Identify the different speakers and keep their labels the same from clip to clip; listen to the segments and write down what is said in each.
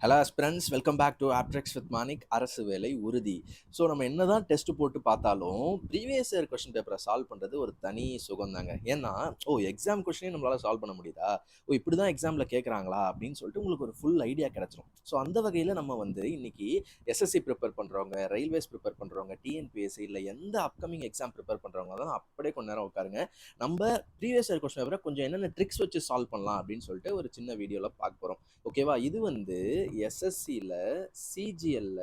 Speaker 1: Hello aspirants, welcome back to Aptrix with Manik. அரசு வேலை உறுதி. ஸோ நம்ம என்னதான் டெஸ்ட் போட்டு பார்த்தாலும் ப்ரீவியஸ் இயர் கொஸ்டின் பேப்பரை சால்வ் பண்ணுறது ஒரு தனி சுகம் தாங்க. ஏன்னா எக்ஸாம் கொஸ்டினே நம்மளால சால்வ் பண்ண முடியுதா, இப்படி தான் எக்ஸாமில் கேட்குறாங்களா அப்படின்னு சொல்லிட்டு உங்களுக்கு ஒரு ஃபுல் ஐடியா கிடச்சிரும். ஸோ அந்த வகையில் நம்ம வந்து இன்னைக்கு எஸ்எஸ்சி ப்ரிப்பேர் பண்ணுறவங்க, ரயில்வேஸ் ப்ரிப்பேர் பண்ணுறவங்க, டிஎன்பிஎஸ்சி இல்லை எந்த அப்கமிங் எக்ஸாம் ப்ரிப்பேர் பண்ணுறவங்க தான் அப்படியே கொஞ்ச நேரம் உட்காருங்க. நம்ம ப்ரீவியஸ் இயர் கொஸ்டின் பேப்பரை கொஞ்சம் என்னென்ன ட்ரிக்ஸ் வச்சு சால்வ் பண்ணலாம் அப்படின்னு சொல்லிட்டு ஒரு சின்ன வீடியோவில் பார்க்க போகிறோம். ஓகேவா? இது வந்து எஸ்எஸ்சியில் சிஜிஎல்ல,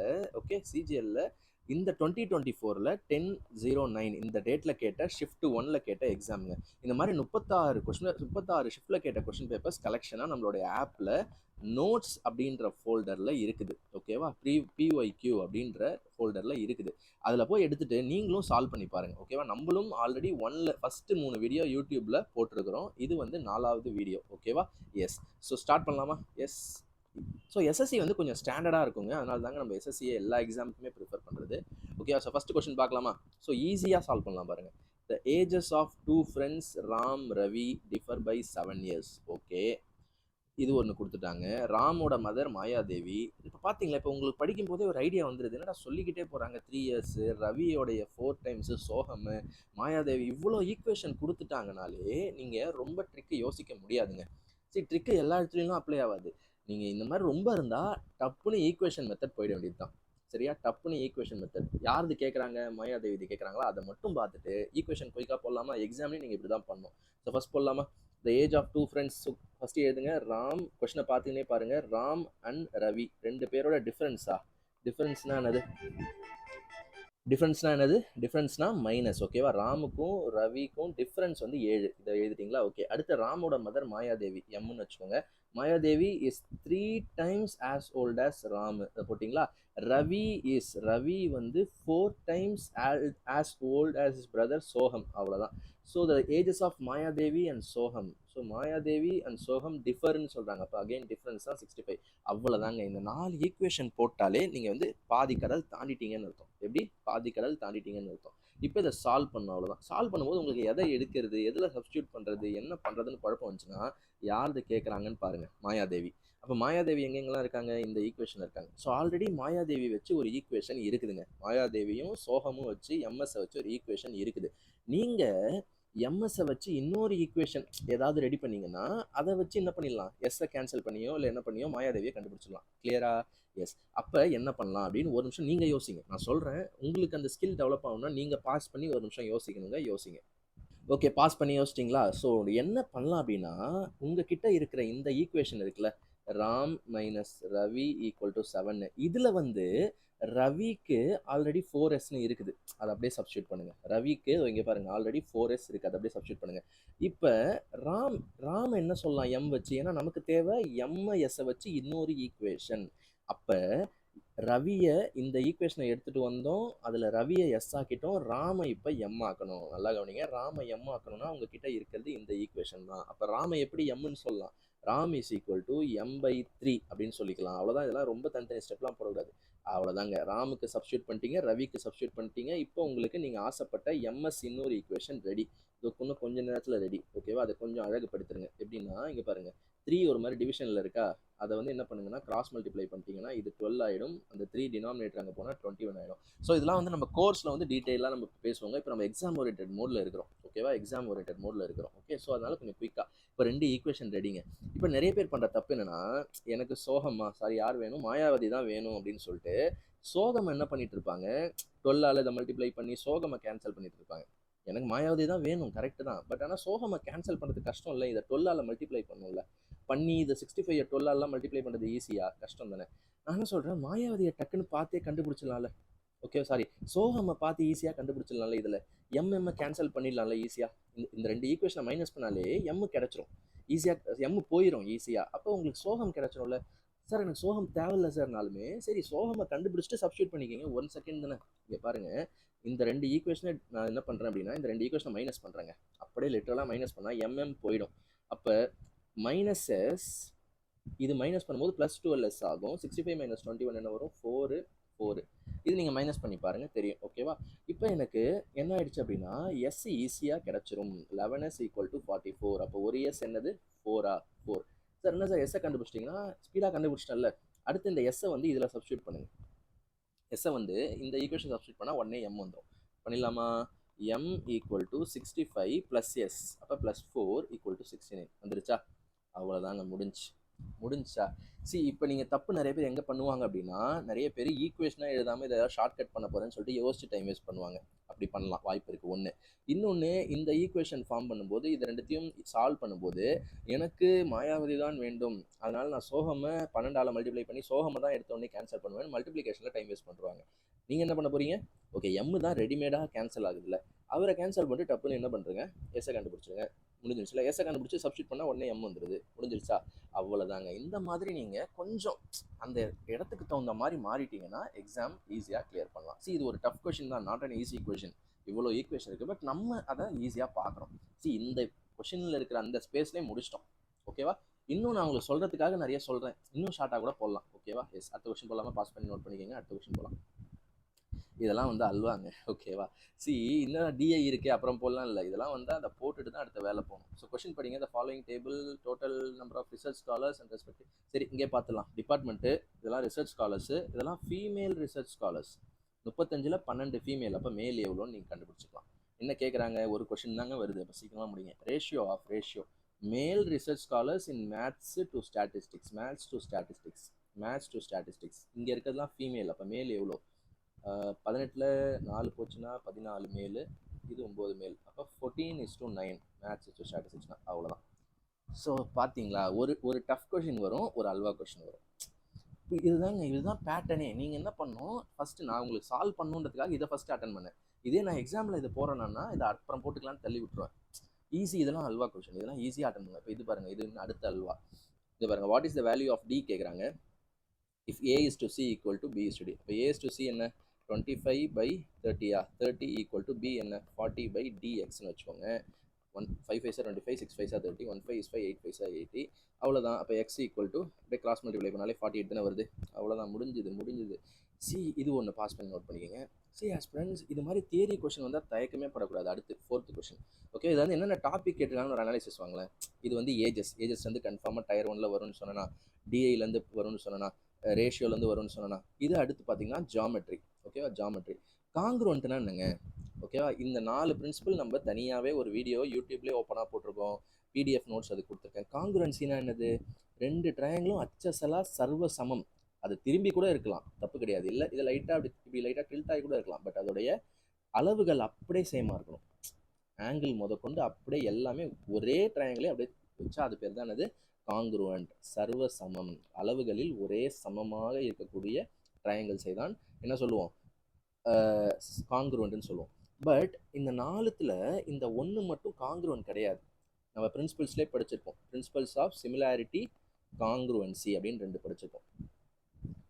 Speaker 1: சிஜிஎல்ல இந்த 2024ல் 10/09 இந்த டேட்டில் கேட்ட ஷிஃப்ட் 1ல் கேட்ட எக்ஸாமுங்க. இந்த மாதிரி 36 ஷிஃப்டில் கேட்ட கொஸ்டின் பேப்பர்ஸ் கலெக்ஷனாக நம்மளுடைய ஆப்பில் நோட்ஸ் அப்படின்ற ஃபோல்டரில் இருக்குது. ஓகேவா? பிஒய்க்யூ அப்படின்ற ஃபோல்டரில் இருக்குது. அதில் போய் எடுத்துகிட்டு நீங்களும் சால்வ் பண்ணி பாருங்கள். ஓகேவா? நம்மளும் ஆல்ரெடி ஃபஸ்ட்டு 3 வீடியோ யூடியூப்பில் போட்டிருக்கிறோம். இது வந்து 4வது வீடியோ. ஓகேவா? எஸ். ஸோ ஸ்டார்ட் பண்ணலாமா? எஸ். ஸோ எஸ்எஸ்சி வந்து கொஞ்சம் ஸ்டாண்டர்டாக இருக்குங்க. அதனால தாங்க நம்ம எஸ்எஸ்சியை எல்லா எக்ஸாமுக்குமே ப்ரிஃபர் பண்ணுறது. ஓகே, ஸோ ஃபஸ்ட் கொஸ்டின் பார்க்கலாமா? ஸோ ஈஸியாக சால்வ் பண்ணலாம் பாருங்கள். The ages of two friends Ram Ravi differ by 7 years. Okay, இது ஒன்று கொடுத்துட்டாங்க. ராமோட மதர் மாயாதேவி. இப்போ பார்த்தீங்களா, இப்போ உங்களுக்கு படிக்கும் போதே ஒரு ஐடியா வந்துடுது. என்னடா சொல்லிக்கிட்டே போகிறாங்க. 3 years, ரவியோடைய 4 times, சோகம், மாயாதேவி, இவ்வளோ ஈக்குவேஷன் கொடுத்துட்டாங்கனாலே நீங்கள் ரொம்ப ட்ரிக்கு யோசிக்க முடியாதுங்க. சரி, ட்ரிக்கு எல்லா இடத்துலையும் அப்ளை ஆகாது. நீங்கள் இந்த மாதிரி ரொம்ப இருந்தால் டப்புன்னு ஈக்குவேஷன் மெத்தட் போயிட வேண்டியது தான். சரியா? டப்புன்னு ஈக்குவேஷன் மெத்தட் யாருது கேட்குறாங்க, மாயாதேவி கேட்குறாங்களா, அதை மட்டும் பார்த்துட்டு ஈக்குவேஷன் குயிக்காக போடலாமா? எக்ஸாம்லேயும் நீங்கள் இப்படி தான் பண்ணணும். ஸோ ஃபஸ்ட் போடலாமா? The age of two friends. First எழுதுங்க ராம். கொஸ்டினை பார்த்தீங்கன்னே பாருங்கள். ராம் அண்ட் ரவி 2 பேரோட டிஃப்ரென்ஸா? டிஃப்ரென்ஸ்னா என்னது? டிஃப்ரென்ஸ்னா மைனஸ். ஓகேவா? ராமுக்கும் ரவிக்கும் டிஃப்ரென்ஸ் வந்து 7. இதை எழுதிட்டீங்களா? ஓகே. அடுத்து ராமோட மதர் மாயாதேவி, எம்னு வச்சுக்கோங்க. Mayadevi is 3 times as old as Ram. போட்டிங்களா? ரவி வந்து 4 times as old as his brother சோகம். அவ்வளோதான். So the ages of Mayadevi and சோகம். ஸோ மாயாதேவி அண்ட் சோகம் டிஃபர்னு சொல்கிறாங்க. அப்போ அகெயின் டிஃப்ரென்ஸ் தான் 65. அவ்வளோதாங்க. இந்த 4 ஈக்குவேஷன் போட்டாலே நீங்கள் வந்து பாதி கடல் தாண்டிட்டீங்கன்னு அர்த்தம். எப்படி? பாதி கடல் தாண்டிட்டீங்கன்னு அர்த்தம். இப்போ இதை சால்வ் பண்ணணும். அவ்வளோதான். சால்வ் பண்ணும்போது உங்களுக்கு எதை எடுக்கிறது, எதில் சப்ஸ்டியூட் பண்ணுறது, என்ன பண்ணுறதுன்னு குழப்பம் வந்துச்சுன்னா யார் கேட்குறாங்கன்னு பாருங்கள். மாயாதேவி. அப்போ மாயாதேவி எங்கெங்கெல்லாம் இருக்காங்க? இந்த ஈக்குவேஷன் இருக்காங்க. ஸோ ஆல்ரெடி மாயாதேவி வச்சு ஒரு ஈக்குவேஷன் இருக்குதுங்க. மாயாதேவியும் சோகமும் வச்சு எம்எஸ்ஸை வச்சு ஒரு ஈக்குவேஷன் இருக்குது. நீங்கள் எம்எஸ்ஸை வச்சு இன்னொரு ஈக்குவேஷன் ஏதாவது ரெடி பண்ணீங்கன்னா அதை வச்சு என்ன பண்ணிடலாம்? எஸ்ஸை கேன்சல் பண்ணியோ இல்லை என்ன பண்ணியோ மாயாதேவியை கண்டுபிடிச்சிடலாம். கிளியரா? எஸ். அப்போ என்ன பண்ணலாம் அப்படின்னு ஒரு நிமிஷம் நீங்கள் யோசிங்க. நான் சொல்கிறேன், உங்களுக்கு அந்த ஸ்கில் டெவலப் ஆகணும்னா நீங்கள் பாஸ் பண்ணி ஒரு நிமிஷம் யோசிங்க. ஓகே, பாஸ் பண்ணி யோசிச்சிங்களா? ஸோ என்ன பண்ணலாம் அப்படின்னா, உங்ககிட்ட இருக்கிற இந்த ஈக்குவேஷன் இருக்குல்ல, Ram minus Ravi equal to 7. இதில் வந்து ரவிக்கு ஆல்ரெடி 4s இருக்குது. அதை அப்படியே சப்ஸ்டியூட் பண்ணுங்க. ரவிக்கு இங்கே பாருங்க, ஆல்ரெடி 4s இருக்குது. அதை அப்படியே சப்ஸ்டியூட் பண்ணுங்க. இப்போ ராம் என்ன சொல்லலாம் எம் வச்சு? ஏன்னா நமக்கு தேவை எம்எஸ்ஸை வச்சு இன்னொரு ஈக்குவேஷன். அப்போ ரவியை இந்த ஈக்குவேஷனை எடுத்துகிட்டு வந்தோம். அதில் ரவியை எஸ் ஆக்கிட்டோம். ராமை இப்போ எம் ஆக்கணும். நல்லா கவனிங்க. ராமை எம் ஆக்கணும்னா உங்ககிட்ட இருக்கிறது இந்த ஈக்குவேஷன் தான். அப்போ ராமை எப்படி எம்னு சொல்லலாம்? Ram is equal to m/3 அப்படின்னு சொல்லிக்கலாம். அவ்வளோதான். இதெல்லாம் ரொம்ப தனித்தனி ஸ்டெப்லாம் போடக்கூடாது. அவ்வளோதாங்க. ராமுக்கு சப்ஸ்டியூட் பண்ணிட்டீங்க, ரவிக்கு சப்ஸ்டியூட் பண்ணிட்டீங்க. இப்போ உங்களுக்கு நீங்கள் ஆசைப்பட்ட எம்எஸ் இன்னொரு ஈக்குவேஷன் ரெடி. இது இன்னும் கொஞ்சம் நேரத்தில் ரெடி. ஓகேவா? அதை கொஞ்சம் அழகுப்படுத்துருங்க. எப்படின்னா இங்கே பாருங்கள், 3 ஒரு மாதிரி டிவிஷனில் இருக்கா? அதை வந்து என்ன பண்ணுங்கன்னா கிராஸ் மல்டிப்ளை பண்ணிட்டீங்கன்னா இது 12 ஆகிடும். அந்த 3 டினாமினேட்டர் அங்கே போனால் 21 ஆகிடும். ஸோ இதெல்லாம் வந்து நம்ம கோர்ஸில் வந்து டீட்டெயிலாக நம்ம பேசுவோங்க. இப்போ நம்ம எக்ஸாம் ஓரியன்டட் மோடில் இருக்கிறோம். ஓகேவா? எக்ஸாம் ஓரியன்டட் மோடில் இருக்கிறோம். ஓகே, ஸோ அதனால கொஞ்சம் குயிக்காக இப்போ 2 ஈக்குவேஷன் ரெடிங்க. இப்போ நிறைய பேர் பண்ணுற தப்பு என்னன்னா, எனக்கு சோகமா யார் வேணும்? மாயாவதி தான் வேணும் அப்படின்னு சொல்லிட்டு சோகம் என்ன பண்ணிட்டு இருப்பாங்க, 12ஆல் இதை மல்டிப்ளை பண்ணி சோகமை கேன்சல் பண்ணிட்டு இருப்பாங்க. எனக்கு மாயாவதி தான் வேணும், கரெக்டு தான். பட் ஆனால் சோகமை கேன்சல் பண்ணுறது கஷ்டம் இல்லை. இதை 12ஆல் மல்டிப்ளை பண்ணும்ல, பண்ணி இதை 65 12ஆல் மல்டிப்ளை பண்ணுறது ஈஸியாக? கஷ்டம் தானே. நான் என்ன சொல்கிறேன், மாயாவதியை டக்குன்னு பார்த்தே கண்டுபிடிச்சிடலாம்ல. ஓகே, சோகமை பார்த்து ஈஸியாக கண்டுபிடிச்சிடலாம்ல. இதில் எம்எம்ஐ கேன்சல் பண்ணிடலாம்ல ஈஸியாக. இந்த 2 ஈக்குவேஷனை மைனஸ் பண்ணாலே எம்மு கிடச்சிரும் ஈஸியாக. எம்மு போயிடும் ஈஸியாக. அப்போ உங்களுக்கு சோகம் கிடச்சிரும்ல. சார் எனக்கு சோகம் தேவையில்லை சார்னாலுமே சரி, சோகமை கண்டுபிடிச்சிட்டு சப்ஸ்டியூட் பண்ணிக்கிங்க. 1 செகண்ட் தானே. இங்கே பாருங்கள், இந்த 2 ஈக்குவேஷனை நான் என்ன பண்ணுறேன் அப்படின்னா, இந்த 2 ஈக்குவேஷனை மைனஸ் பண்ணுறேங்க. அப்படியே லிட்டரலாக மைனஸ் பண்ணால் எம்எம் போயிடும். அப்போ மைனஸஸ் இது மைனஸ் பண்ணும்போது ப்ளஸ் 12s ஆகும். 65 - 21 என்ன வரும்? 4. இது நீங்கள் மைனஸ் பண்ணி பாருங்கள், தெரியும். ஓகேவா? இப்போ எனக்கு என்ன ஆயிடுச்சு அப்படின்னா, எஸ் ஈஸியாக கிடச்சிரும். 11s = 44. அப்போ ஒரு எஸ் என்னது? 4. சார் என்ன சார் எஸ்ஸை கண்டுபிடிச்சிட்டிங்கன்னா ஸ்பீடாக கண்டுபிடிச்சிட்டேன்ல. அடுத்து இந்த எஸ்ஸை வந்து இதில் சப்ஸ்டியூட் பண்ணுங்க. எஸ்ஸை வந்து இந்த ஈக்குவேஷன் சப்ஸ்டியூட் பண்ணால் உடனே எம் வந்துடும். பண்ணிடலாமா? M equal to 65 plus S, அப்போ ப்ளஸ் 4 ஈக்குவல் டு 69 வந்துருச்சா? அவ்வளோதாங்க, முடிஞ்சா. இப்போ நீங்கள் தப்பு நிறைய பேர் எங்கே பண்ணுவாங்க அப்படின்னா, நிறைய பேர் ஈக்குவேஷனாக எழுதாமல் இதை ஷார்ட் கட் பண்ண போகிறேன்னு சொல்லிட்டு யோசிச்சு டைம் வேஸ்ட் பண்ணுவாங்க. அப்படி பண்ணலாம், வாய்ப்பு இருக்குது ஒன்று. இன்னொன்று, இந்த ஈக்குவேஷன் ஃபார்ம் பண்ணும்போது இது ரெண்டுத்தையும் சால்வ் பண்ணும்போது எனக்கு மாயாவதி தான் வேண்டும், அதனால் நான் சோகமை 12ஆல் மல்டிப்ளை பண்ணி சோகமை தான் எடுத்தோடனே கேன்சல் பண்ணுவேன், மல்டிப்ளிகேஷனில் டைம் வேஸ்ட் பண்ணுவாங்க. நீங்கள் என்ன பண்ண போகிறீங்க? ஓகே, எம்மு தான் ரெடிமேடாக கேன்சல் ஆகுதுல்ல, அவரை கேன்சல் பண்ணிட்டு டப்புன்னு என்ன பண்ணுறங்க, எஸ்ஸை கண்டுபிடிச்சிருங்க. முடிஞ்சிருச்சுல? எஸ்ஸை கண்டுபிடிச்சி சப்ஸ்டியூட் பண்ணால் உடனே எம் வந்துடுது. முடிஞ்சிருச்சா? அவ்வளோதாங்க. இந்த மாதிரி நீங்கள் கொஞ்சம் அந்த இடத்துக்கு தகுந்த மாதிரி மாறிட்டீங்கன்னா எக்ஸாம் ஈஸியாக கிளியர் பண்ணலாம். இது ஒரு டஃப் கொஷின் தான், நாட் அன் ஈஸி கொஷின். இவ்வளோ ஈக்குவேஷன் இருக்குது, பட் நம்ம அதை ஈஸியாக பார்க்குறோம். இந்த கொஷினில் இருக்கிற அந்த ஸ்பேஸ்லேயே முடிச்சிட்டோம். ஓகேவா? இன்னும் நான் உங்களுக்கு சொல்கிறதுக்காக நிறைய சொல்கிறேன், இன்னும் ஷார்ட்டாக கூட போடலாம். ஓகேவா? எஸ், அடுத்த கொஷின் போடலாமா? பாஸ் பண்ணி நோட் பண்ணிக்கோங்க. அடுத்த கொஷின் போகலாம். இதெல்லாம் வந்து அல்வாங்க. ஓகேவா? இன்னும் டிஐ இருக்குது அப்புறம் போடலாம் இல்லை, இதெல்லாம் வந்து அதை போட்டுட்டு தான் அடுத்த வேலை போகணும். கொஷின் படிங்க. The following table total number of research scholars and respective. சரி, இங்கே பார்த்துலாம். டிபார்ட்மெண்ட்டு இதெல்லாம் ரிசர்ச் ஸ்காலர்ஸு, இதெல்லாம் ஃபீமேல் ரிசர்ச் ஸ்காலர்ஸ். 35ல் 12 ஃபீமேல், அப்போ மேல் எவ்வளோன்னு நீங்கள் கண்டுபிடிச்சிக்கலாம். என்ன கேட்குறாங்க? ஒரு கொஷின் தாங்க வருது, அப்போ சீக்கிரமாக முடிங்க. ரேஷியோ மேல் research scholars in maths to statistics. Maths to statistics இங்கே இருக்கிறதுலாம் ஃபீமேல், அப்போ மேல் எவ்வளோ? 18ல் 4 போச்சுன்னா 14 மேல், இது 9 மேல், அப்போ 14:9 மேத்ஸ் டு ஸ்டாட்டிஸ்டிக்ஸ்னா அவ்வளோதான். பார்த்தீங்களா, ஒரு டஃப் கொஷின் வரும், ஒரு அல்வா கொஷின் வரும். இதுதான் பேட்டர்னே. நீங்கள் என்ன பண்ணணும், ஃபஸ்ட்டு நான் உங்களுக்கு சால்வ் பண்ணுன்றதுக்காக இதை ஃபஸ்ட்டு அட்டன் பண்ணேன். இதே நான் எக்ஸாமில் இதை போகிறேன்னா இதை அப்புறம் போட்டுக்கலான்னு தள்ளி விட்டுருவேன். ஈஸி, இதெல்லாம் அல்வா கொஷின், இதெல்லாம் ஈஸியாக அட்டன் பண்ணுவேன். இப்போ இது பாருங்கள், இது அடுத்த அல்வா. இது பாருங்கள், what is the value of D கேட்குறாங்க. If A is to C equal to B is to D. இப்போ ஏ இஸ் டு சி என்ன? 25/30 30 ஈக்குவல் டு பி என்ன? 40/dxன்னு வச்சுக்கோங்க. 5 5 25, 6 5 30, 1 5 is 5, 8 5 80. அவ்வளோதான். அப்போ எக்ஸ் ஈக்குவல் டு அப்படியே கிராஸ் மல்டிப்ளை பண்ணாலே 48 தானே வருது. அவ்வளோதான், முடிஞ்சுது. இது ஒன்று பாஸ் பண்ணி நோட் பண்ணிக்கோங்க. ஆஸ் ஃப்ரெண்ட்ஸ், இது மாதிரி தியரி கொஷின் வந்தால் தயக்கமே படக்கூடாது. அடுத்து 4th கொஷின். ஓகே, இது வந்து என்னென்ன டாபிக் கேட்டுருக்காங்கன்னு ஒரு அனாலிசிஸ் வாங்களேன். இது வந்து ஏஜஸ் வந்து கன்ஃபார்மாக டயர் 1ல் வரும்னு சொன்னேன்னா, டிஐலேருந்து வரும்னு சொன்னேன்னா, ரேஷியோலேருந்து வரும்னு சொன்னேன்னா, இது அடுத்து பார்த்தீங்கன்னா ஜாமெட்ரி. ஓகேவா? ஜாமெட்ரி. காங்க்ருவன்ட்னா என்னங்க? ஓகேவா? இந்த 4 பிரின்சிபல் நம்ம தனியாகவே ஒரு வீடியோ யூடியூப்லேயே ஓப்பனாக போட்டிருக்கோம், பிடிஎஃப் நோட்ஸ் அது கொடுத்துருக்கேன். காங்க்ருவன்சினா என்னது? 2 ட்ரையாங்கிளும் அச்சசலா சர்வ சமம். அது திரும்பி கூட இருக்கலாம், தப்பு கிடையாது. இல்லை, இது லைட்டாக இப்படி லைட்டாக டில்ட் ஆகி கூட இருக்கலாம், பட் அதோடைய அளவுகள் அப்படியே சேமாக இருக்கணும். ஆங்கிள் முதற்கொண்டு அப்படியே எல்லாமே ஒரே ட்ரையாங்கிளே அப்படியே வச்சா அது பேர் தான் என்னது? காங்க்ருவன்ட். சர்வ சமம், அளவுகளில் ஒரே சமமாக இருக்கக்கூடிய ட்ரையாங்கிள்ஸை தான் என்ன சொல்லுவோம்? காங்க்ருவன்ட்னு சொல்லுவோம். பட் இந்த 4த்துல இந்த 1 மட்டும் காங்க்ருவன்ட் கிடையாது. நம்ம பிரின்சிபல்ஸ்லேயே படிச்சிருப்போம், பிரின்சிபல்ஸ் ஆஃப் சிமிலாரிட்டி காங்க்ருவன்சி அப்படின்னு 2 படிச்சிருப்போம்.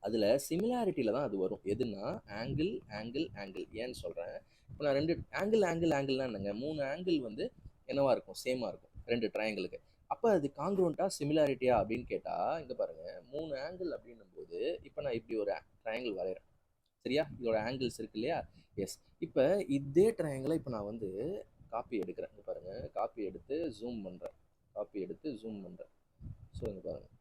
Speaker 1: அதில் சிமிலாரிட்டியில் தான் அது வரும். எதுனா ஆங்கிள். ஏன்னு சொல்கிறேன், இப்போ நான் 2 ஆங்கிள்னா என்னங்க? 3 ஆங்கிள் வந்து என்னவா இருக்கும்? சேமாக இருக்கும் 2 ட்ரையாங்கிளுக்கு. அப்போ அது காங்க்ருவன்ட்டா சிமிலாரிட்டியா அப்படின்னு கேட்டால், இங்கே பாருங்கள், 3 ஆங்கிள் அப்படின்னும் போது இப்போ நான் இப்படி ஒரு ட்ரையாங்கிள் வரைகிறேன், சரியா? இதோட ஆங்கிள்ஸ் இருக்கு இல்லையா? எஸ். இப்போ இதே ட்ரையாங்கிளை இப்போ நான் வந்து காப்பி எடுக்கிறேன். இங்கே பாருங்கள், காப்பி எடுத்து ஜூம் பண்ணுறேன். ஸோ இங்கே பாருங்கள்.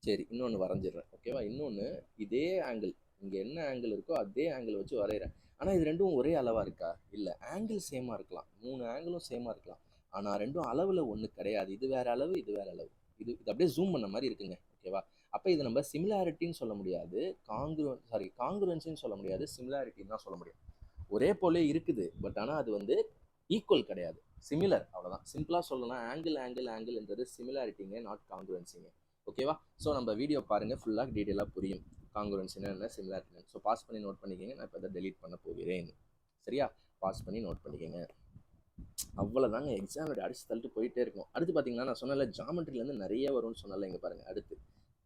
Speaker 1: சரி, இன்னொன்று வரைஞ்சிடுறேன். ஓகேவா? இன்னொன்று இதே ஆங்கிள், இங்கே என்ன ஆங்கிள் இருக்கோ அதே ஆங்கிள் வச்சு வரைகிறேன். ஆனால் இது ரெண்டும் ஒரே அளவாக இருக்கா? இல்லை, ஆங்கிள் சேமாக இருக்கலாம், 3 ஆங்கிளும் சேமாக இருக்கலாம், ஆனால் ரெண்டும் அளவில் ஒன்று கிடையாது. இது வேறு அளவு, இது வேறு அளவு. இது அப்படியே ஜூம் பண்ண மாதிரி இருக்குங்க. ஓகேவா? அப்போ இதை நம்ம சிமிலாரிட்டின்னு சொல்ல முடியாது, காங்க்ருவன்சின்னு சொல்ல முடியாது, சிமிலாரிட்டின்னு தான் சொல்ல முடியும். ஒரே போலே இருக்குது, பட் ஆனால் அது வந்து ஈக்குவல் கிடையாது, சிமிலர், அவ்வளோதான். சிம்பிளாக சொல்லலாம், ஆங்கிள்ன்றது சிமிலாரிட்டிங்க, நாட் காங்க்ருவன்சிங்க. ஓகேவா? ஸோ நம்ம வீடியோ பாருங்கள், ஃபுல்லாக டீட்டெயிலாக புரியும் காங்க்ருவன்சினா என்ன, சிமிலாரிட்டி. ஸோ பாஸ் பண்ணி நோட் பண்ணிக்கோங்க. நான் இப்போ அதை டெலீட் பண்ண போகிறேன். சரியா? பாஸ் பண்ணி நோட் பண்ணிக்கோங்க. அவ்வளோதாங்க. எக்ஸாம் அடிச்சு தள்ளிட்டு போயிட்டே இருக்கும். அடுத்து பார்த்தீங்கன்னா, நான் சொன்னல ஜாமெட்ரிலேருந்து நிறைய வரும்னு சொன்னால, இங்கே பாருங்கள். அடுத்து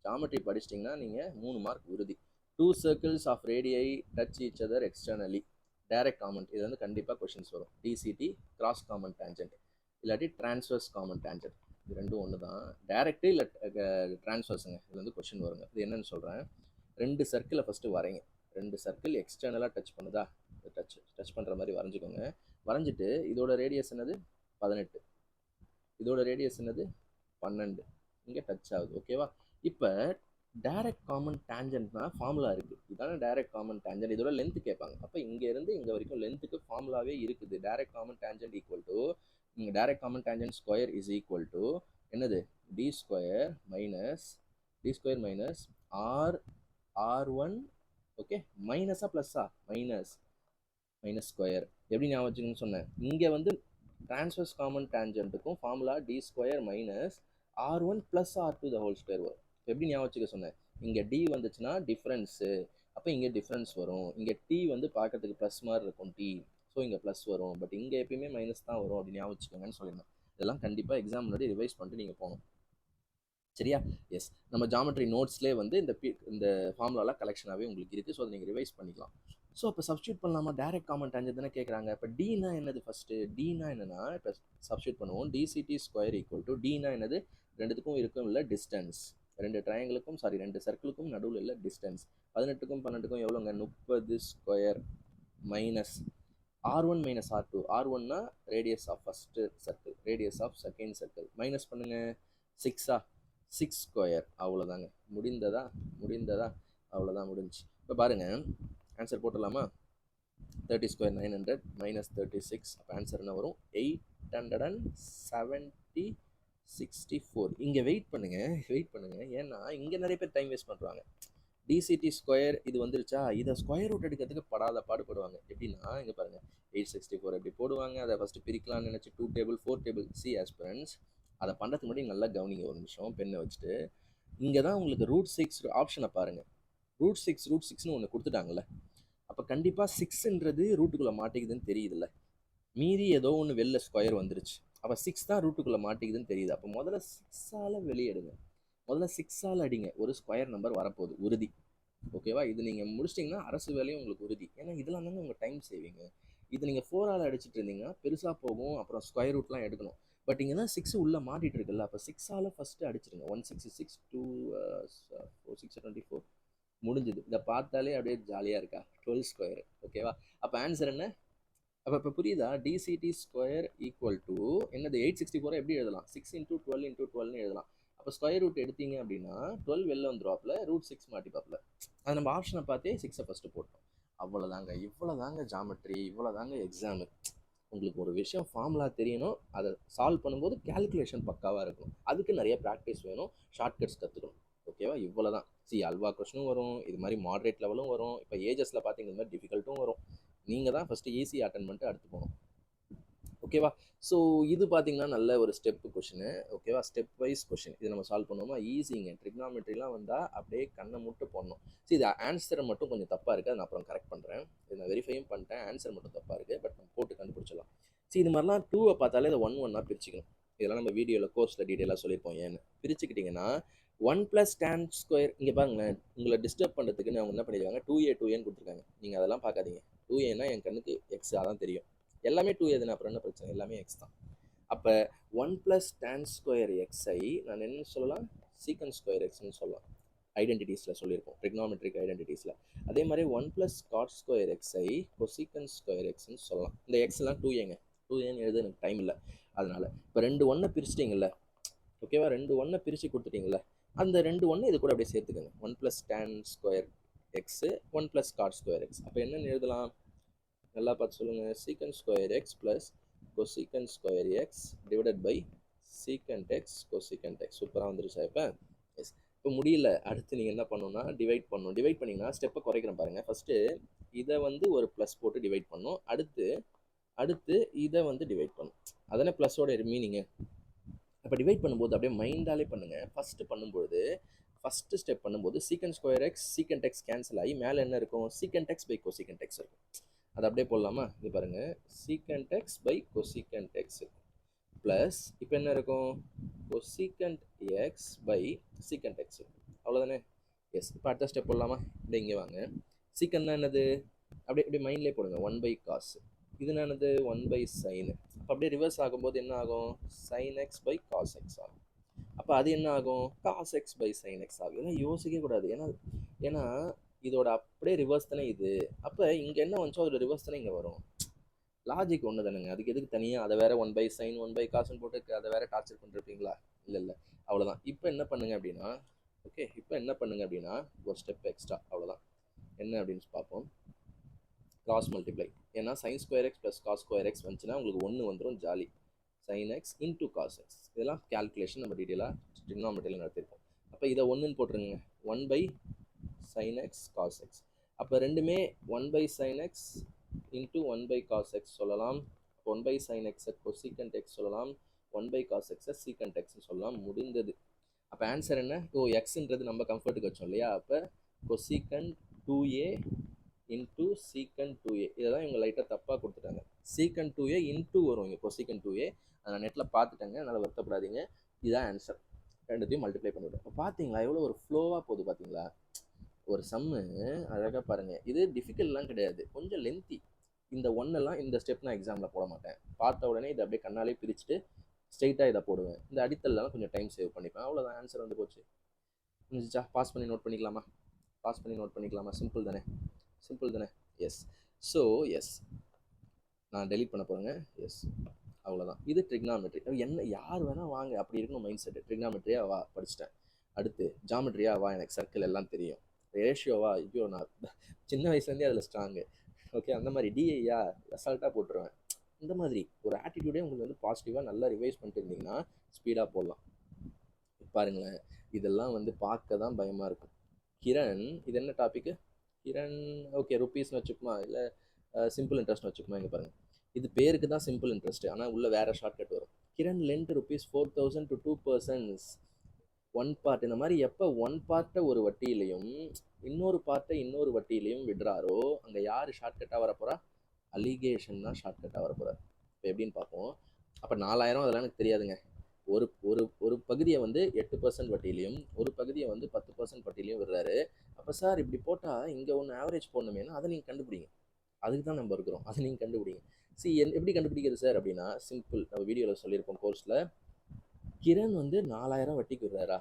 Speaker 1: ஜாமெட்ரி படிச்சிட்டிங்கன்னா நீங்கள் 3 மார்க் உறுதி. 2 circles ஆஃப் ரேடியை touch each other externally. Direct common, இது வந்து கண்டிப்பாக கொஷின்ஸ் வரும். டிசிடி கிராஸ் காமன் டேஞ்சன்ட், இல்லாட்டி டிரான்ஸ்வர்ஸ் காமன் டேஞ்சன்ட். இது ரெண்டும் ஒன்று தான். டைரக்டு இல்லை டிரான்ஸ்வர்ஸுங்க, இது வந்து கொஷின் வருங்க. இது என்னன்னு சொல்கிறேன். 2 சர்க்கிளை ஃபஸ்ட்டு வரைங்க. 2 சர்க்கிள் எக்ஸ்டர்னலாக டச் பண்ணுதா? டச் பண்ணுற மாதிரி வரைஞ்சிக்கோங்க. வரைஞ்சிட்டு இதோட ரேடியஸ் என்னது? 18. இதோட ரேடியஸ் என்னது? 12. இங்கே டச் ஆகுது. ஓகேவா? இப்போ டைரக்ட் காமன் டேஞ்சன்ட்னா ஃபார்முலா இருக்குது. இதான டைரக்ட் காமன் டேஞ்சன்ட். இதோட லென்த் கேட்பாங்க. அப்போ இங்கேருந்து இங்கே வரைக்கும் லென்த்துக்கு ஃபார்முலாவே இருக்குது. Direct common tangent equal to direct common tangent square is equal to என்னது D square minus R one okay மைனஸா ப்ளஸ்ஸா மைனஸ் ஸ்கொயர் எப்படி ஞாபகம் வச்சுக்கணும்னு சொன்னேன். இங்கே வந்து டிரான்ஸ்வர்ஸ் காமன் டேஞ்சன்ட்டுக்கும் formula D square minus R one plus R two the whole square வரும். எப்படி ஞாபகம் வச்சுக்க சொன்னேன், இங்கே டி வந்துச்சுன்னா டிஃப்ரென்ஸு, அப்போ இங்கே டிஃப்ரென்ஸ் வரும். இங்கே டி வந்து பார்க்கறதுக்கு ப்ளஸ் மாதிரி இருக்கும் டி, ஸோ இங்கே ப்ளஸ் வரும். பட் இங்கே எப்பயுமே மைனஸ் தான் வரும் அப்படின்னு ஞாபகம் வச்சுக்கோங்கன்னு சொல்லியிருந்தேன். இதெல்லாம் கண்டிப்பாக எக்ஸாம் முன்னாடி ரிவைஸ் பண்ணிட்டு நீங்கள் போகணும். சரியா? எஸ், நம்ம ஜாமெட்ரி நோட்ஸ்லேயே வந்து இந்த ஃபார்முலாலாம் கலெக்ஷனாகவே உங்களுக்கு இருக்குது. ஸோ அதை நீங்கள் ரிவைஸ் பண்ணிக்கலாம். ஸோ அப்போ சப்ஸ்டியூட் பண்ணலாமா? டைரக்ட் காமன் டேஞ்சன்ட் தானே கேட்குறாங்க. இப்போ டீனா என்னது ஃபஸ்ட்டு? டீனா என்னன்னா இப்போ சப்ஸ்டியூட் பண்ணுவோம். டிசிடி ஸ்கொயர் ஈக்குவல் டு டீனா என்னது? ரெண்டுத்துக்கும் இருக்கும் இல்லை டிஸ்டன்ஸ், ரெண்டு சர்க்கிளுக்கும் நடுவில் இல்லை டிஸ்டன்ஸ். 18க்கும் 12க்கும் எவ்வளோங்க? 30 square minus R one minus R two. ஆர்1னா radius of first circle, radius of second circle. Minus பண்ணுங்க 6 ஸ்கொயர். அவ்வளோதாங்க. முடிந்ததா? அவ்வளோதான் முடிஞ்சு. இப்போ பாருங்கள், ஆன்சர் போட்டுடலாமா? 30 square 900 minus 36. அப்போ ஆன்சர் என்ன வரும்? 870/64. இங்கே வெயிட் பண்ணுங்க. ஏன்னா இங்கே நிறைய பேர் டைம் வேஸ்ட் பண்ணுறாங்க. டிசிடி ஸ்கொயர் இது வந்துருச்சா, இதை ஸ்கொயர் ரூட் எடுக்கிறதுக்கு பாடுபடுவாங்க. எப்படின்னா இங்கே பாருங்கள், 864 எப்படி போடுவாங்க. அதை ஃபஸ்ட்டு பிரிக்கலாம்னு நினச்சி 2 டேபிள் 4 டேபிள் சி ஆஸ்பிரன்ஸ். அதை பண்ணுறதுக்கு முன்னாடி நல்லா கவனிங்க ஒரு நிமிஷம், பெண்ணை வச்சுட்டு. இங்கே தான் உங்களுக்கு √6 ஆப்ஷனை பாருங்கள். √6 ஒன்று கொடுத்துட்டாங்கல்ல. அப்போ கண்டிப்பாக 6ன்றது ரூட்டுக்குள்ளே மாட்டிக்குதுன்னு தெரியுதுல்ல. மீறி ஏதோ ஒன்று வெளில ஸ்கொயர் வந்துருச்சு. அப்போ 6 தான் ரூட்டுக்குள்ளே மாட்டிக்குதுன்னு தெரியுது. அப்போ முதல்ல 6ஆல் வெளியெடுங்க. முதல்ல 6ஆல் அடிங்க. ஒரு ஸ்கொயர் நம்பர் வரப்போகுது உறுதி. ஓகேவா? இது நீங்கள் முடிச்சிட்டிங்கன்னா அரசு வேலையும் உங்களுக்கு உறுதி. ஏன்னா இதெல்லாம் தாங்க உங்கள் டைம் சேவிங்க. இது நீங்கள் 4ஆல் அடிச்சுட்டு இருந்தீங்கன்னா பெருசாக போகும், அப்புறம் ஸ்கொயர் ரூட்லாம் எடுக்கணும். பட் இங்கே தான் 6 உள்ளே மாட்டிகிட்டு இருக்குல்ல. அப்போ 6ஆல் ஃபஸ்ட்டு அடிச்சிருங்க. 166 2 4 6 24 முடிஞ்சுது. இதை பார்த்தாலே அப்படியே ஜாலியாக இருக்கா? 12 ஸ்கொயர். ஓகேவா? அப்போ ஆன்சர் என்ன? அப்போ இப்போ புரியுதா? டிசிடி ஸ்கொயர் ஈக்குவல் டு என்னது? 864 எப்படி எழுதலாம்? 6 × 12 × 12னு எழுதலாம். அப்போ ஸ்கொயர் ரூட் எடுத்தீங்க அப்படின்னா 12 வெளில வந்துருவாப்பில், √6 மாட்டிப்பாப்பில். அது நம்ம ஆப்ஷனை பார்த்தே 6 ஃபஸ்ட்டு போட்டோம். அவ்வளோதாங்க. இவ்வளோதாங்க ஜாமெட்ரி, இவ்வளோதாங்க எக்ஸாமு. உங்களுக்கு ஒரு விஷயம் ஃபார்முலா தெரியணும், அதை சால்வ் பண்ணும்போது கேல்குலேஷன் பக்காவாக இருக்கணும். அதுக்கு நிறைய ப்ராக்டிஸ் வேணும், ஷார்ட்கட்ஸ் கற்றுக்கணும். ஓகேவா? இவ்வளோ தான். அல்வா கொஸ்டினும் வரும், இது மாதிரி மாட்ரேட் லெவலும் வரும். இப்போ ஏஜஸில் பார்த்தீங்க, இது மாதிரி டிஃபிகல்ட்டும் வரும். நீங்கள் தான் ஃபஸ்ட்டு ஈஸி அட்டன் பண்ணிட்டு அடுத்து போகணும். ஓகேவா? ஸோ இது பார்த்தீங்கன்னா நல்ல ஒரு ஸ்டெப்பு கொஷினு. ஓகேவா? Step wise question. இது நம்ம சால்வ் பண்ணுவோமா? ஈஸிங்க. ட்ரிக்னாமெட்ரிலாம் வந்தால் அப்படியே கண்ணை மூட்டு போடணும். சரி, இது ஆன்சரை மட்டும் கொஞ்சம் தப்பாக இருக்குது, நான் அப்புறம் கரெக்ட் பண்ணுறேன். இது நான் வெரிஃபையும் பண்ணிட்டேன். ஆன்சர் மட்டும் தப்பாக இருக்குது, பட் நம்ம போட்டு கண்டுபிடிச்சிடலாம். சரி, இது மாதிரிலாம் 2 பார்த்தாலே இதை 1 1 பிரிச்சுக்கணும். இதெல்லாம் நம்ம வீடியோவில் கோர்ஸில் டீட்டெயிலாக சொல்லியிருப்போம். ஏன்னு பிரிச்சுக்கிட்டிங்கன்னா 1 + tan ஸ்கொயர். இங்கே பாருங்களேன், உங்களை டிஸ்டர்ப் பண்ணுறதுக்கு அவங்க என்ன பண்ணிடுவாங்க, 2a 2aன்னு கொடுத்துருக்காங்க. நீங்கள் அதெல்லாம் பார்க்காதீங்க. 2aனா என் கண்ணுக்கு எக்ஸ் அதான் தெரியும். எல்லாமே 2a தானே, அப்புறம் என்ன பிரச்சனை? எல்லாமே எக்ஸ் தான். அப்போ 1 + tan ஸ்கொயர் எக்ஸை நான் என்ன சொல்லலாம்? சீக்கன் ஸ்கொயர் எக்ஸ்ன்னு சொல்லலாம். ஐடென்டிட்டிஸில் சொல்லியிருக்கோம், ட்ரிக்னாமெட்ரிக் ஐடென்டிட்டிஸில். அதே மாதிரி 1 + cot ஸ்கொயர் எக்ஸை கொசிக்கன் ஸ்கொயர் எக்ஸ்ன்னு சொல்லலாம். இந்த எக்ஸ்லாம் 2aன்னு எழுத எனக்கு டைம் இல்லை, அதனால் இப்போ 2 1 பிரிச்சிட்டிங்கல்ல. ஓகேவா? 2 1 பிரித்து கொடுத்துட்டிங்கள, அந்த 2 1 இது கூட அப்படியே சேர்த்துக்கோங்க. 1 + tan square x 1 + cot square x. அப்போ என்னென்னு எழுதலாம்? நல்லா பார்த்து சொல்லுங்கள். Secant square x plus cosecant square x divided by secant x cosecant x. சூப்பராக வந்துருச்சா? இப்போ எஸ். இப்போ முடியல, அடுத்து நீங்கள் என்ன பண்ணணும்னா டிவைட் பண்ணணும். டிவைட் பண்ணிங்கன்னா ஸ்டெப்பை குறைக்கிறேன் பாருங்கள். ஃபஸ்ட்டு இதை வந்து ஒரு ப்ளஸ் போட்டு டிவைட் பண்ணணும். அடுத்து இதை வந்து டிவைட் பண்ணணும். அதானே ப்ளஸோட மீனிங்கு. அப்போ டிவைட் பண்ணும்போது அப்படியே மைண்டாலே பண்ணுங்கள். ஃபஸ்ட்டு ஸ்டெப் பண்ணும்போது secant square x secant x cancel ஆகி மேலே என்ன இருக்கும்? Secant x by cosecant x இருக்கும். அது அப்படியே போடலாமா? இது பாருங்கள், secant x by cosecant x plus இப்போ என்ன இருக்கும்? Cosecant x by secant x. அவ்வளோதானே? எஸ். இப்போ அடுத்த ஸ்டெப் போடலாமா? இப்படி இங்கே வாங்க. சீக்கண்ட்னா என்னது? அப்படியே மைண்ட்லேயே போடுங்க. 1 / cos. இது என்னது? 1 / sin. அப்போ அப்படியே ரிவர்ஸ் ஆகும்போது என்ன ஆகும்? sin x by cos x ஆகும். அப்போ அது என்ன ஆகும்? cos x by sin x ஆகும். இதெல்லாம் யோசிக்க கூடாது. ஏன்னா இதோட அப்படியே ரிவர்ஸ் தானே இது. அப்போ இங்கே என்ன வந்துச்சோ அதோட ரிவர்ஸ் தானே இங்கே வரும். லாஜிக் ஒன்று தானுங்க. அதுக்கு எதுக்கு தனியாக அதை வேற 1 / sin 1 / cosன்னு போட்டு அதை வேற டார்ச்சர் பண்ணிருப்பீங்களா? இல்லை. அவ்வளோதான். இப்போ என்ன பண்ணுங்க அப்படின்னா ஓகே, இப்போ என்ன பண்ணுங்க அப்படின்னா ஒரு ஸ்டெப் எக்ஸ்ட்ரா, அவ்வளோதான். என்ன அப்படின்னு பார்ப்போம். Cross multiply. ஏன்னா sin square x plus cos square x வந்துச்சுன்னா உங்களுக்கு ஒன்று வந்துடும், jolly. sin x into cos x, இதெல்லாம் கேல்குலேஷன் நம்ம டீட்டெயிலாக ட்ரிக்னாமெட்ரியில் நடத்திருப்போம். அப்போ இதை ஒன்றுன்னு போட்டுருங்க, 1/sin எக்ஸ் காஸ் எக்ஸ். அப்போ ரெண்டுமே 1/sin X into 1/cos X சொல்லலாம். 1/sin எக்ஸை கொசிகண்ட் எக்ஸ் சொல்லலாம், 1/cos எக்ஸை சீக்கண்ட் எக்ஸ் சொல்லலாம், முடிந்தது. அப்போ ஆன்சர் என்ன? எக்ஸ்ன்றது நம்ம கம்ஃபர்ட்டுக்கு வச்சோம் இல்லையா? அப்போ cosecant 2a into secant 2a. இதெல்லாம் இவங்க லைட்டாக தப்பாக கொடுத்துட்டாங்க. சீக்கண்ட் 2a இன்டூ வரும் இங்கே கொசிகண்ட் 2a. அதை நான் நெட்டில் பார்த்துட்டேங்க, அதனால் வருத்தப்படாதீங்க. இதுதான் ஆன்சர். ரெண்டுத்தையும் மல்டிப்ளை பண்ணிவிடுவோம். இப்போ பார்த்தீங்களா எவ்வளோ ஒரு ஃப்ளோவாக போகுது பார்த்தீங்களா? ஒரு சம்மு அழகாக பாருங்கள். இது டிஃபிகல்ட்லாம் கிடையாது, கொஞ்சம் லென்த்தி. இந்த ஒன்னெல்லாம் இந்த ஸ்டெப் நான் எக்ஸாமில் போட மாட்டேன். பார்த்த உடனே இதை அப்படியே கண்ணாலே பிரிச்சுட்டு ஸ்ட்ரெயிட்டாக இதை போடுவேன். இந்த அடித்தல்லாம் கொஞ்சம் டைம் சேவ் பண்ணிப்பேன், அவ்வளோதான். ஆன்சர் வந்து போச்சு. முடிஞ்சிச்சா? பாஸ் பண்ணி நோட் பண்ணிக்கலாமா? பாஸ் பண்ணி நோட் பண்ணிக்கலாமா? சிம்பிள் தானே, சிம்பிள் தானே. எஸ். ஸோ எஸ், நான் டெலீட் பண்ண போகிறேங்க. எஸ், அவ்வளோதான். இது ட்ரிக்னாமெட்ரி. என்ன யார் வேணால் வாங்க, அப்படி இருக்கணும் மைண்ட் செட்டு. ட்ரிக்னாமெட்ரியா வா, படிச்சிட்டேன். அடுத்து ஜாமெட்ரியா வா, எனக்கு சர்க்கிள் எல்லாம் தெரியும். ரேஷியோவா, ஐயோ நான் சின்ன வயசுலேருந்தே அதில் ஸ்ட்ராங்கு. ஓகே, அந்த மாதிரி டிஐயா அசால்ட்டாக போட்டுருவேன். இந்த மாதிரி ஒரு ஆட்டிடியூடே உங்களுக்கு வந்து பாசிட்டிவாக நல்லா ரிவைஸ் பண்ணிட்டு இருந்தீங்கன்னா ஸ்பீடாக போடலாம். பாருங்களேன், இதெல்லாம் வந்து பார்க்க தான் பயமாக இருக்கும். கிரண், இது என்ன டாப்பிக்கு? கிரண், ஓகே ருப்பீஸ்னு வச்சுக்குமா, இல்லை சிம்பிள் இன்ட்ரெஸ்ட்னு வச்சுக்குமா? இங்கே பாருங்கள், இது பேருக்கு தான் சிம்பிள் இன்ட்ரெஸ்ட், ஆனால் உள்ள வேறு ஷார்ட்கட் வரும். Kiran lent ₹4,000 to 2 persons one part. இந்த மாதிரி எப்போ ஒன் பார்ட்டை ஒரு வட்டியிலையும் இன்னொரு பார்ட்டை இன்னொரு வட்டியிலையும் விடுறாரோ அங்கே யார் ஷார்ட்கட்டாக வரப்போகிறா? அலிகேஷன் தான் ஷார்ட்கட்டாக வரப்போகிறார். இப்போ எப்படின்னு பார்ப்போம். அப்போ 4000 அதெல்லாம் எனக்கு தெரியாதுங்க. ஒரு ஒரு ஒரு பகுதியை வந்து 8% வட்டியிலையும் ஒரு பகுதியை வந்து 10% வட்டியிலையும் விடுறாரு. அப்போ சார் இப்படி போட்டால் இங்கே ஒன்று ஆவரேஜ் போடணுமேனா அதை நீங்கள் கண்டுபிடிங்க. அதுக்கு தான் நம்ம இருக்கிறோம், அதை நீங்கள் கண்டுபிடிங்க. எப்படி கண்டுபிடிக்கிறது சார் அப்படின்னா சிம்பிள். நம்ம வீடியோவில் சொல்லியிருப்போம் கோர்ஸில். கிரண் வந்து 4000 வட்டிக்கு விடுறாரா?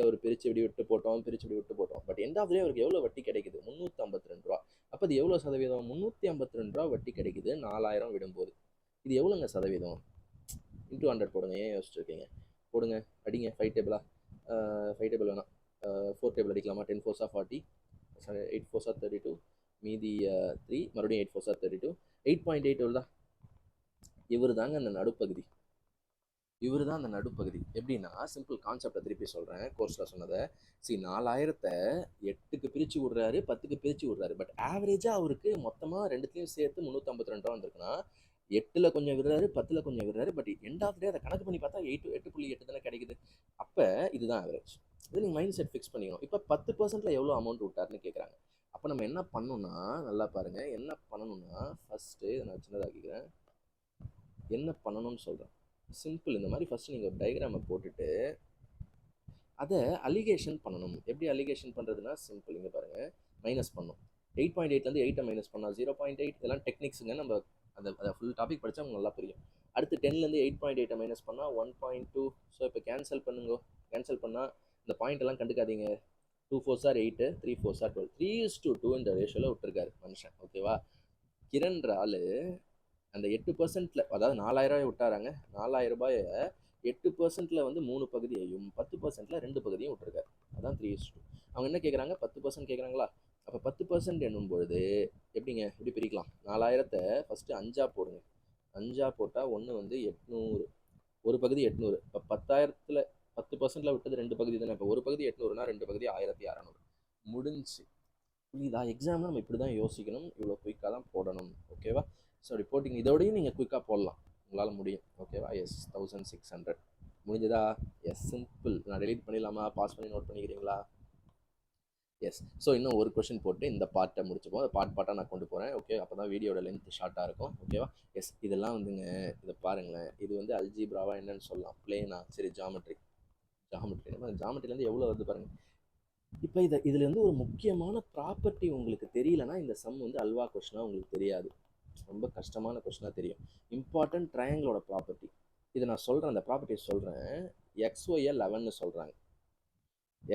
Speaker 1: அவர் பிரித்து இப்படி விட்டு போட்டோம். பட் எண்ட் ஆஃப் டே அவருக்கு எவ்வளோ வட்டி கிடைக்குது? 352 ரூபா. அப்போ அது எவ்வளோ சதவீதம்? 352 ரூபா வட்டி கிடைக்குது 4000 விடும்போது. இது எவ்வளோங்க சதவீதம்? இன்டூ 100 போடுங்க. ஏன் யோசிச்சுருக்கீங்க? போடுங்க, அடிங்க. 5 டேபிளா? 5 டேபிள் வேணாம், 4 டேபிள் அடிக்கலாமா? 10 4s 40, 8 4s 32, மீதி 3, மறுபடியும் 8 4s 32, 8.8 வருதா? இவர் தாங்க அந்த நடுப்பகுதி. இவர் தான் அந்த நடுப்பகுதி. எப்படின்னா சிம்பிள் கான்செப்டை திருப்பி சொல்கிறேன், கோர்ஸில் சொன்னதை. 4000 8க்கு பிரித்து விட்றாரு, 10க்கு பிரித்து விட்றாரு. பட் ஆவரேஜாக அவருக்கு மொத்தமாக ரெண்டுத்தையும் சேர்த்து 352 ரூபா வந்திருக்குன்னா 8ல் கொஞ்சம் விடுறாரு, 10ல் கொஞ்சம் விடுறாரு. பட் எண்ட் ஆஃப் டே அதை கணக்கு பண்ணி பார்த்தா 8.8 தானே கிடைக்குது. அப்போ இதுதான் ஆவரேஜ். இது நீங்கள் மைண்ட் செட் ஃபிக்ஸ் பண்ணிக்கணும். இப்போ 10%ல் எவ்வளோ அமௌண்ட் விட்டாருன்னு கேட்குறாங்க. அப்போ நம்ம என்ன பண்ணணும்னா, நல்லா பாருங்கள், என்ன பண்ணணும்னா ஃபஸ்ட்டு இதை நான் சின்னதாக்கிக்கிறேன். என்ன பண்ணணும்னு சொல்கிறேன். சிம்பிள். இந்த மாதிரி ஃபஸ்ட்டு நீங்கள் ஒரு டயக்ராமை போட்டுட்டு அதை அலிகேஷன் பண்ணணும். எப்படி அலிகேஷன் பண்ணுறதுனா சிம்பிள். இங்கே பாருங்கள், மைனஸ் பண்ணணும். 8.8லேருந்து 8 மைனஸ் பண்ணால் 0.8. இதெல்லாம் டெக்னிக்ஸுங்க. நம்ம அதை ஃபுல் டாபிக் படித்தா உங்களுக்கு நல்லா புரியும். அடுத்து 10லேருந்து 8.8 மைனஸ் பண்ணால் 1.2. ஸோ இப்போ கேன்சல் பண்ணுங்க. கேன்சல் பண்ணால் இந்த பாயிண்ட் எல்லாம் கண்டுக்காதீங்க. 2 4s 8, 3 4s 12, 3:2 இந்த ரேஷியோவில் விட்டுருக்காரு மனுஷன். ஓகேவா? கிரண்ற ஆள் அந்த 8%, அதாவது 4000 விட்டாராங்க. 4000 ரூபாயை 8%ல் வந்து 3 பகுதியையும் 10%ல் 2 பகுதியும் விட்டுருக்காரு. அதான் 3:2. அவங்க என்ன கேட்குறாங்க? 10% கேட்குறாங்களா? அப்போ 10% என்னும் பொழுது எப்படிங்க, எப்படி பிரிக்கலாம்? 4000 ஃபஸ்ட்டு 5 போடுங்க. 5 போட்டால் ஒன்று வந்து 800, ஒரு பகுதி 800. இப்போ 10,000ல் 10%ல் விட்டது 2 பகுதி தானே. இப்போ ஒரு பகுதி 800னா 2 பகுதி 1600. முடிஞ்சு. புரியுதா? எக்ஸாம்னா நம்ம இப்படி தான் யோசிக்கணும், இவ்வளோ குயிக்காக தான் போடணும். ஓகேவா? ஸோ அப்படி போட்டிங்க. இதோடையும் நீங்கள் குயிக்காக போடலாம், உங்களால் முடியும். ஓகேவா? எஸ், 1600 முடிஞ்சதா? Yes, simple. நான் டெலீட் பண்ணிடலாமா? பாஸ் பண்ணி நோட் பண்ணிக்கிறீங்களா? எஸ். ஸோ இன்னும் ஒரு கொஷின் போட்டு இந்த பார்ட்டை முடிச்சுப்போம். அதை பார்ட்டாக நான் கொண்டு போகிறேன். ஓகே, அப்போ தான் வீடியோட லென்த் ஷார்ட்டாக இருக்கும். ஓகேவா? எஸ். இதெல்லாம் வந்துங்க, இதை பாருங்களேன். இது வந்து அல்ஜிப்ராவா என்னன்னு சொல்லலாம், பிளேனா? சரி, ஜாமெட்ரி. நம்ம ஜாமெட்ரிலேருந்து எவ்வளோ வருது பாருங்கள். இப்போ இதுலேருந்து ஒரு முக்கியமான ப்ராப்பர்ட்டி உங்களுக்கு தெரியலனா இந்த சம் வந்து அல்வா கொஷினாக உங்களுக்கு தெரியாது. ரொம்ப கஷ்டமான கொஷினாக தெரியும். இம்பார்ட்டன்ட் ட்ரையாங்கிளோட ப்ராப்பர்ட்டி இதை நான் சொல்கிறேன். அந்த ப்ராப்பர்ட்டியை சொல்கிறேன். XY 11ன்னு சொல்கிறாங்க.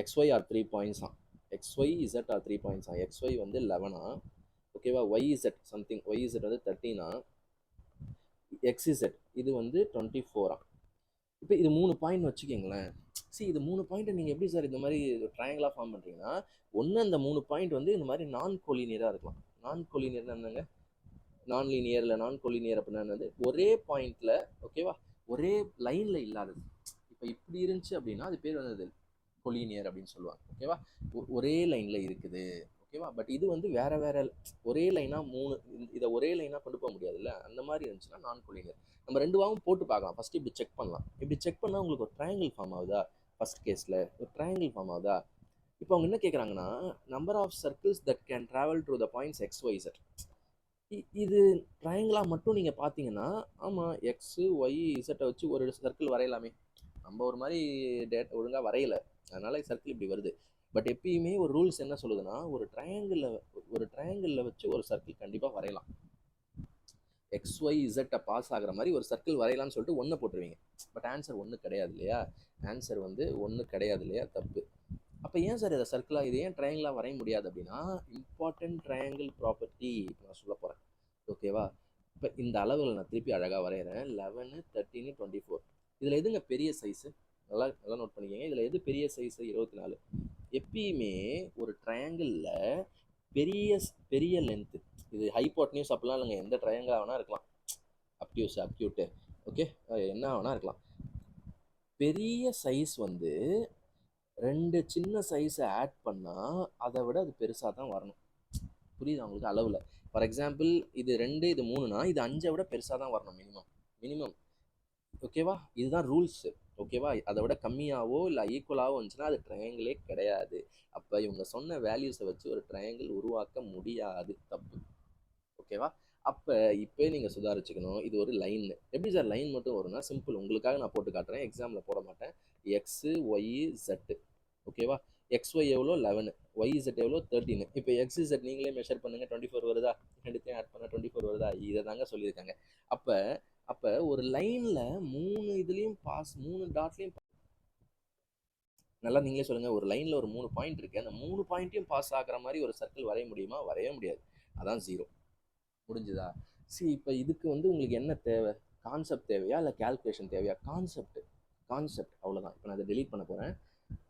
Speaker 1: XY ஆர் 3 பாயிண்ட்ஸா, XY Z ஆர் 3 பாயிண்ட்ஸா. XY வந்து 11ஆ, ஓகேவா? YZ சம்திங், YZ வந்து 13ஆ, XZ இது வந்து 24ஆ. இப்போ இது 3 பாயிண்ட் வச்சுக்கோங்களேன். இது 3 பாயிண்ட்டை நீங்கள் எப்படி சார் இந்த மாதிரி ட்ரையாங்கிளாக ஃபார்ம் பண்ணுறீங்கன்னா, ஒன்று அந்த 3 பாயிண்ட் வந்து இந்த மாதிரி நான் கொலினியராக இருக்கலாம். நான் கொலினியர்னா என்னங்க? நான் லீனியர் இல்லை நான் கொலினியர் அப்படின்னா என்னது? ஒரே பாயிண்ட்ல, ஓகேவா, ஒரே லைன்ல இல்லாதது. இப்போ இப்படி இருந்துச்சு அப்படின்னா அது பேர் வந்து கொலினியர் அப்படின்னு சொல்லுவாங்க. ஓகேவா, ஒரே லைன்ல இருக்குது. ஓகேவா, பட் இது வந்து வேற வேற ஒரே லைனா இதை ஒரே லைனா கொண்டு போக முடியாதுல்ல. அந்த மாதிரி இருந்துச்சுன்னா நான் கொலினியர். நம்ம ரெண்டு வாவும் போட்டு பார்க்கலாம். ஃபர்ஸ்ட் இப்படி செக் பண்ணலாம். இப்படி செக் பண்ணா உங்களுக்கு ஒரு ட்ரையாங்கிள் ஃபார்ம் ஆகுதா? ஃபர்ஸ்ட் கேஸ்ல ஒரு ட்ரையாங்கிள் ஃபார்ம் ஆகுதா? இப்போ அவங்க என்ன கேட்குறாங்கன்னா, number of circles that can travel through the points X Y set. இது ட்ரையாங்கிளாக மட்டும் நீங்கள் பார்த்தீங்கன்னா, ஆமாம், எக்ஸு ஒய் இசட்டை வச்சு ஒரு சர்க்கிள் வரையலாமே. நம்ம ஒரு மாதிரி ஒழுங்காக வரையலை, அதனால சர்க்கிள் இப்படி வருது. பட் எப்பயுமே ஒரு ரூல்ஸ் என்ன சொல்லுதுன்னா, ஒரு ட்ரையாங்கிளில் வச்சு ஒரு சர்க்கிள் கண்டிப்பாக வரையலாம். எக்ஸ் ஒய் இசட்டை பாஸ் ஆகிற மாதிரி ஒரு சர்க்கிள் வரையலாம்னு சொல்லிட்டு ஒன்று போட்டுருவீங்க. பட் ஆன்சர் ஒன்று கிடையாது இல்லையா? ஆன்சர் வந்து ஒன்று கிடையாது இல்லையா? தப்பு. அப்போ ஏன் சார் இதை சர்க்கிளாக, இது ஏன் ட்ரையாங்கிளாக வரைய முடியாது அப்படின்னா, இம்பார்ட்டன்ட் ட்ரையாங்கிள் ப்ராப்பர்ட்டி இப்போ நான் சொல்ல போகிறேன். ஓகேவா, இப்போ இந்த அளவுகள் நான் திருப்பி அழகாக வரைகிறேன். 11, 13, 24. இதில் எதுங்க பெரிய சைஸு? நல்லா நல்லா நோட் பண்ணிக்கோங்க. இதில் எது பெரிய சைஸு? 24. எப்பயுமே ஒரு ட்ரையாங்கிளில் பெரிய பெரிய லென்த்து, இது ஹைப்போட்னியூஸ் அப்படிலாம் இல்லைங்க, எந்த ட்ரையாங்கிளாக வேணால் இருக்கலாம், அப்டியூஸ் அப்டியூட்டு, ஓகே, என்ன வேணால் இருக்கலாம். பெரிய சைஸ் வந்து 2 சின்ன சைஸை ஆட் பண்ணால் அதை விட அது பெருசாக தான் வரணும். புரியுது அவங்களுக்கு அளவில்? ஃபார் எக்ஸாம்பிள் இது 2 இது 3னா இது 5 விட பெருசாக தான் வரணும் மினிமம். ஓகேவா, இதுதான் ரூல்ஸு. ஓகேவா, அதை விட கம்மியாகவோ இல்லை ஈக்குவலாகவோ வந்துச்சுன்னா அது ட்ரையாங்கிளே கிடையாது. அப்போ இவங்க சொன்ன வேல்யூஸை வச்சு ஒரு ட்ரையாங்கிள் உருவாக்க முடியாது, தப்பு. ஓகேவா, அப்போ இப்போ நீங்கள் சுதாரிச்சுக்கணும். இது ஒரு லைன். எப்படி சார் லைன் மட்டும் வரும்னா, சிம்பிள், உங்களுக்காக நான் போட்டு காட்டுறேன், எக்ஸாமில் போட மாட்டேன். எக்ஸு ஒய் ஜெட்டு, ஓகேவா, எக்ஸ் ஒய் எவ்வளோ 11, ஒய் இசட் எவ்வளோ 13. இப்போ எக்ஸ் இசட் நீங்களே மெஷர் பண்ணுங்கள், 24 வருதா? ரெண்டுத்தையும் ஆட் பண்ணால் 24 வருதா? இதை தாங்க சொல்லியிருக்காங்க. அப்போ அப்போ ஒரு லைனில் 3 இதுலேயும் பாஸ், 3 டாட்லேயும், நல்லா நீங்களே சொல்லுங்கள், ஒரு லைனில் ஒரு 3 பாயிண்ட் இருக்குது, அந்த 3 பாயிண்ட்டையும் பாஸ் ஆகிற மாதிரி ஒரு சர்க்கிள் வரைய முடியுமா? வரைய முடியாது. அதான் 0. முடிஞ்சுதா? இப்போ இதுக்கு வந்து உங்களுக்கு என்ன தேவை? கான்செப்ட் தேவையா இல்லை கேல்குலேஷன் தேவையா? கான்செப்ட் அவ்வளோதான். இப்போ நான் அதை டெலீட் பண்ண போகிறேன்,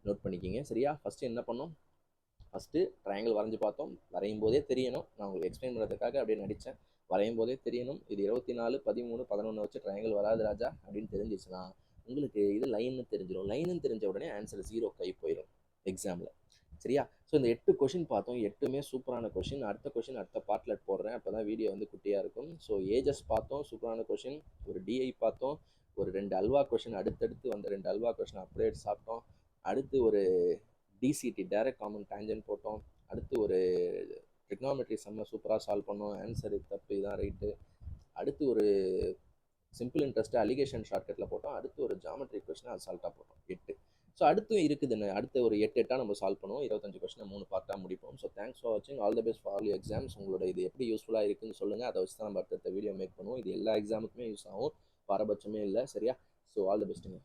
Speaker 1: நோட் பண்ணிக்கிங்க சரியா? ஃபஸ்ட்டு என்ன பண்ணோம்? ஃபஸ்ட்டு ட்ரையாங்கிள் வரைஞ்சி பார்த்தோம். வரையும் போதே தெரியணும், நான் உங்களுக்கு எக்ஸ்பிளைன் பண்ணுறதுக்காக அப்படியே நடித்தேன். வரையும் போதே தெரியணும் இது 24, 13, 11 வச்சு ட்ரையாங்கிள் வராது ராஜா அப்படின்னு தெரிஞ்சிச்சுன்னா உங்களுக்கு இது லைன்னு தெரிஞ்சிடும். லைன்னு தெரிஞ்ச உடனே ஆன்சர் 0 கை போயிடும் எக்ஸாமில், சரியா? ஸோ இந்த 8 கொஷின் பார்த்தோம், 8மே சூப்பரான கொஷின். அடுத்த கொஷின் அடுத்த பார்ட்டில் போடுறேன், அப்போ தான் வீடியோ வந்து குட்டியாக இருக்கும். ஸோ ஏஜஸ் பார்த்தோம், சூப்பரான கொஷின். ஒரு டிஐ பார்த்தோம், ஒரு 2 அல்வா கொஷின், அடுத்தடுத்து வந்த 2 அல்வா கொஷின் அப்படியே சாப்பிட்டோம். அடுத்து ஒரு டிசிடி டைரக்ட் காமன் டேஞ்சன்ட் போட்டோம். அடுத்து ஒரு ட்ரிக்னாமெட்ரி செம்ம சூப்பராக சால்வ் பண்ணோம், ஆன்சர் தப்பு, இதான் ரைட்டு. அடுத்து ஒரு சிம்பிள் இன்ட்ரெஸ்ட்டு அலிகேஷன் ஷார்ட்கட்டில் போட்டோம். அடுத்து ஒரு ஜாமெட்ரி கொஸ்டின் அசால்ட்டாக போட்டோம், 8. ஸோ அடுத்தும் இருக்குதுன்னு, அடுத்த ஒரு 8 நம்ம சால்வ் பண்ணுவோம். 25 கொஸ்டினை 3 பார்ட்டாக முடிப்போம். ஸோ தேங்க்ஸ் ஃபார் வாட்சிங். All the best for all exams. உங்களோட இது எப்படி யூஸ்ஃபுல்லாக இருக்குன்னு சொல்லுங்கள், அதை வச்சு தான் நம்ம அடுத்த வீடியோ மேக் பண்ணுவோம். இது எல்லா எக்ஸாமுக்குமே யூஸ் ஆகும், பாரபட்சமே இல்லை, சரியா? So all the பெஸ்ட்டுங்க.